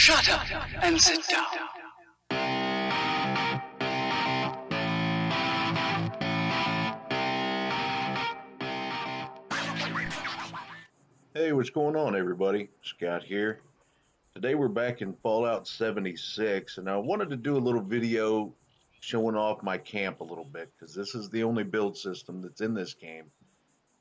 Shut up and sit down. Hey, what's going on, everybody? Scott here. Today we're back in Fallout 76, and I wanted to do a little video showing off my camp a little bit because this is the only build system that's in this game.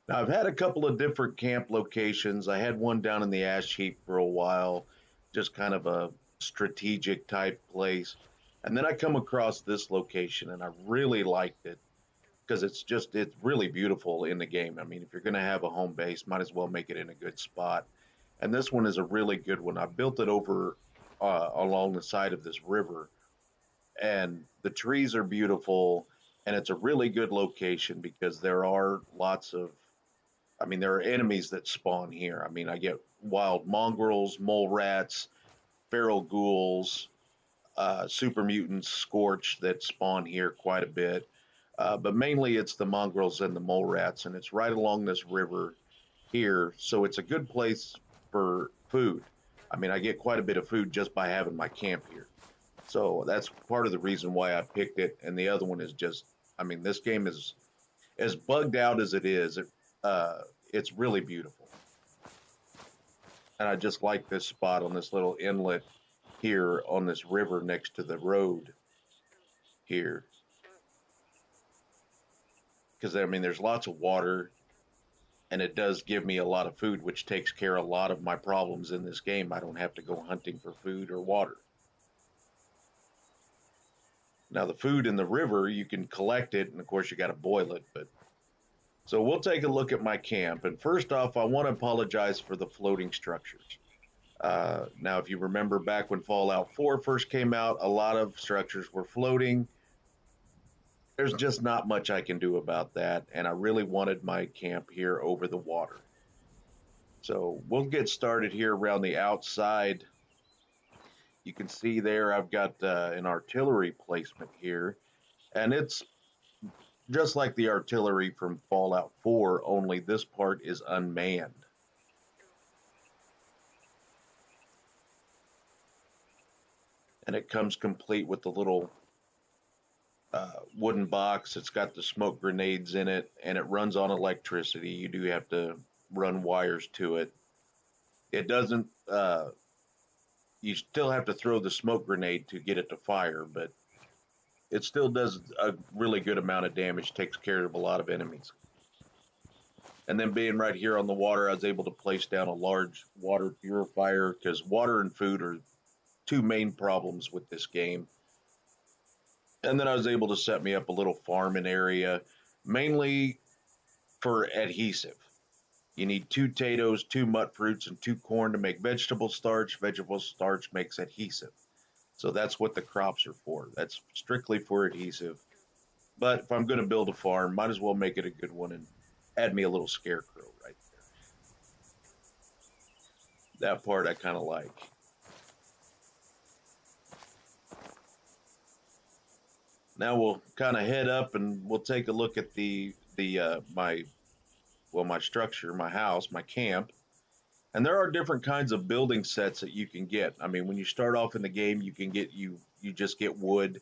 Now, I've had a couple of different camp locations. I had one down in the ash heap for a while, just kind of a strategic type place. And then I come across this location, and I really liked it because it's really beautiful in the game. I mean, if you're going to have a home base, might as well make it in a good spot. And this one is a really good one. I built it over along the side of this river, and the trees are beautiful, and it's a really good location because there are lots of, I mean, there are enemies that spawn here. I mean, I get wild mongrels, mole rats, feral ghouls, super mutants, scorch that spawn here quite a bit. But mainly it's the mongrels and the mole rats, and it's right along this river here. So it's a good place for food. I mean, I get quite a bit of food just by having my camp here. So that's part of the reason why I picked it. And the other one is just, I mean, this game is as bugged out as it is. It's really beautiful. And I just like this spot on this little inlet here on this river next to the road here. Because, I mean, there's lots of water, and it does give me a lot of food, which takes care of a lot of my problems in this game. I don't have to go hunting for food or water. Now, the food in the river, you can collect it, and of course, you got to boil it. But so we'll take a look at my camp. And first off, I want to apologize for the floating structures. Now, if you remember back when Fallout 4 first came out, a lot of structures were floating. There's just not much I can do about that, and I really wanted my camp here over the water. So we'll get started here around the outside. You can see there I've got an artillery placement here, and it's just like the artillery from Fallout 4, only this part is unmanned. And it comes complete with the little wooden box. It's got the smoke grenades in it, and it runs on electricity. You do have to run wires to it. It doesn't, you still have to throw the smoke grenade to get it to fire, but it still does a really good amount of damage, takes care of a lot of enemies. And then being right here on the water, I was able to place down a large water purifier because water and food are two main problems with this game. And then I was able to set me up a little farming area, mainly for adhesive. You need 2 potatoes, 2 mut fruits, and 2 corn to make vegetable starch. Vegetable starch makes adhesive. So that's what the crops are for. That's strictly for adhesive. But if I'm going to build a farm, might as well make it a good one and add me a little scarecrow right there. That part I kind of like. Now we'll kind of head up and we'll take a look at my structure, my house, my camp. And there are different kinds of building sets that you can get. I mean, when you start off in the game, you can get you just get wood,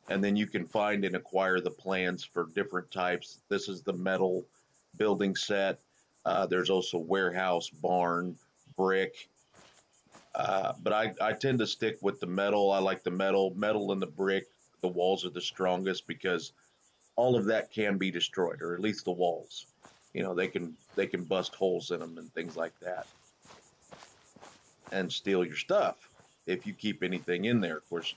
and then you can find and acquire the plans for different types. This is the metal building set. There's also warehouse, barn, brick. But I tend to stick with the metal. I like the metal and the brick. The walls are the strongest because all of that can be destroyed, or at least the walls. You know, they can bust holes in them and things like that, and steal your stuff if you keep anything in there. Of course,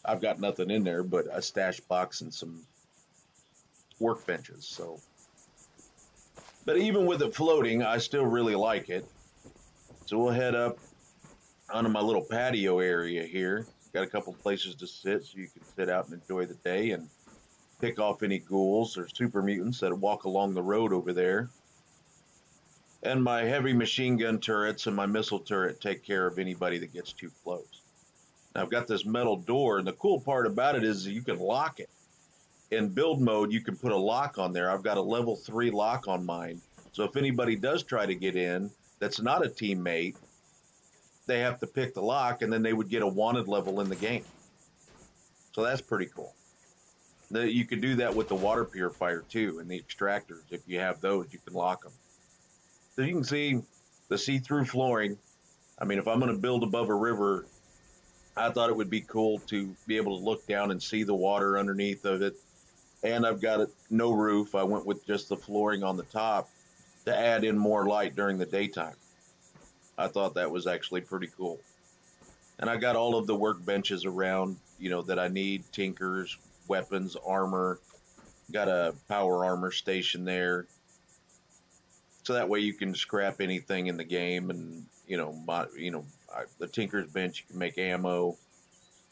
I've got nothing in there but a stash box and some workbenches. So, but even with it floating, I still really like it. So we'll head up onto my little patio area here. Got a couple places to sit so you can sit out and enjoy the day and pick off any ghouls or super mutants that walk along the road over there. And my heavy machine gun turrets and my missile turret take care of anybody that gets too close. Now I've got this metal door, and the cool part about it is you can lock it. In build mode, you can put a lock on there. I've got a level 3 lock on mine. So if anybody does try to get in that's not a teammate, they have to pick the lock, and then they would get a wanted level in the game. So that's pretty cool. You could do that with the water purifier too, and the extractors. If you have those, you can lock them. So you can see the see-through flooring. I mean, if I'm going to build above a river, I thought it would be cool to be able to look down and see the water underneath of it. And I've got no roof. I went with just the flooring on the top to add in more light during the daytime. I thought that was actually pretty cool. And I got all of the workbenches around, that I need: tinkers, weapons, armor. Got a power armor station there, so that way you can scrap anything in the game, and the tinker's bench, you can make ammo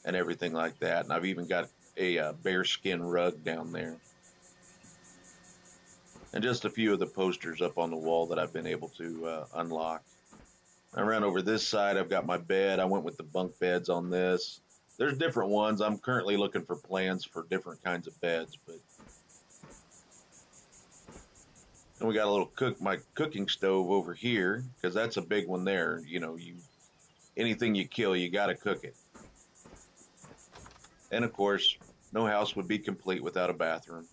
and everything like that. And I've even got a bear skin rug down there, and just a few of the posters up on the wall that I've been able to unlock. Around over this side, I've got my bed. I went with the bunk beds on this. There's different ones. I'm currently looking for plans for different kinds of beds, but and we got a little my cooking stove over here, because that's a big one there. Anything you kill, you got to cook it. And of course, no house would be complete without a bathroom.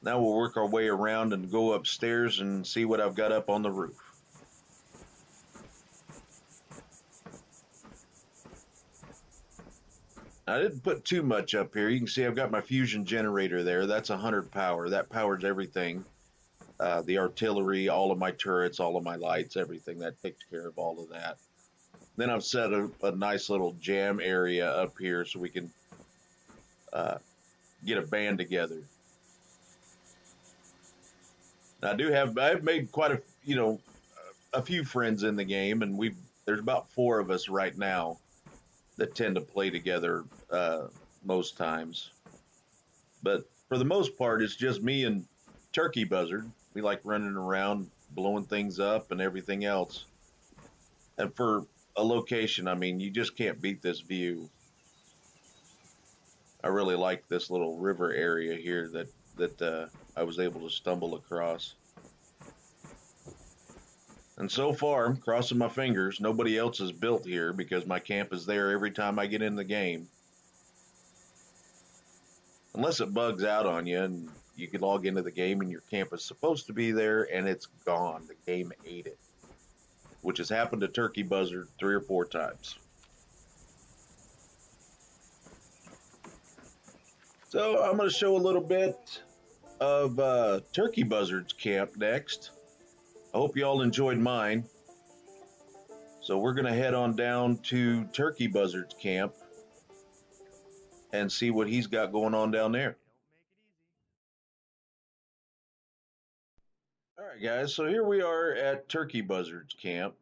Now we'll work our way around and go upstairs and see what I've got up on the roof. I didn't put too much up here. You can see I've got my fusion generator there. That's 100 power. That powers everything. The artillery, all of my turrets, all of my lights, everything. That takes care of all of that. Then I've set a nice little jam area up here so we can get a band together. I've made quite a few friends in the game, and there's about 4 of us right now that tend to play together most times. But for the most part, it's just me and Turkey Buzzard. We like running around, blowing things up and everything else. And for a location, I mean, you just can't beat this view. I really like this little river area here that I was able to stumble across. And so far, I'm crossing my fingers, nobody else is built here, because my camp is there every time I get in the game. Unless it bugs out on you and you can log into the game and your camp is supposed to be there and it's gone. The game ate it, which has happened to Turkey Buzzard 3 or 4 times. So I'm going to show a little bit of Turkey Buzzard's camp next. I hope you all enjoyed mine. So we're going to head on down to Turkey Buzzard's camp and see what he's got going on down there. All right, guys, so here we are at Turkey Buzzard's camp.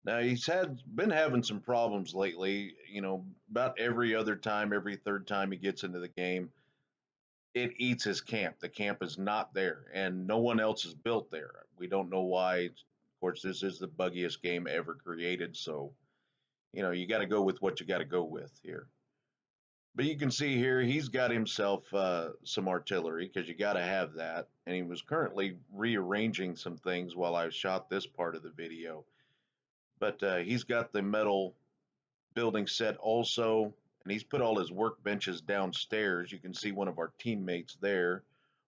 Now, he's been having some problems lately. About every other time, every third time he gets into the game, it eats his camp. The camp is not there, and no one else is built there. We don't know why. Of course, this is the buggiest game ever created, so you got to go with what you got to go with here. But you can see here he's got himself some artillery, because you got to have that. And he was currently rearranging some things while I shot this part of the video. But he's got the metal building set also, and he's put all his workbenches downstairs. You can see one of our teammates there,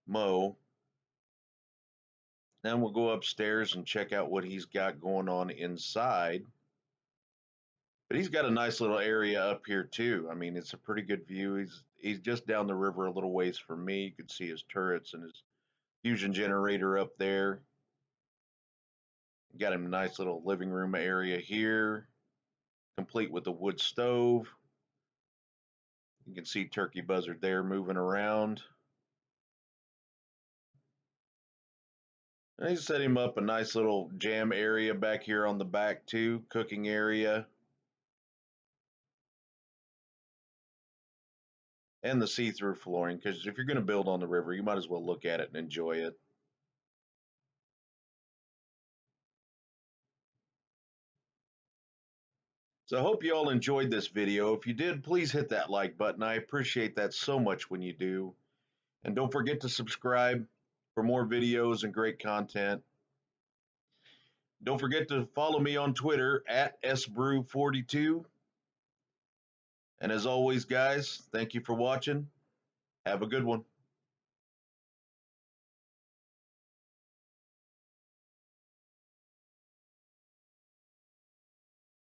Mo. Then we'll go upstairs and check out what he's got going on inside. But he's got a nice little area up here too. I mean, it's a pretty good view. He's just down the river a little ways from me. You can see his turrets and his fusion generator up there. Got him a nice little living room area here, complete with a wood stove. You can see Turkey Buzzard there moving around. And he set him up a nice little jam area back here on the back too, cooking area. And the see-through flooring, because if you're going to build on the river, you might as well look at it and enjoy it. So I hope you all enjoyed this video. If you did, please hit that like button. I appreciate that so much when you do. And don't forget to subscribe for more videos and great content. Don't forget to follow me on Twitter at sbrew42. And as always, guys, thank you for watching. Have a good one.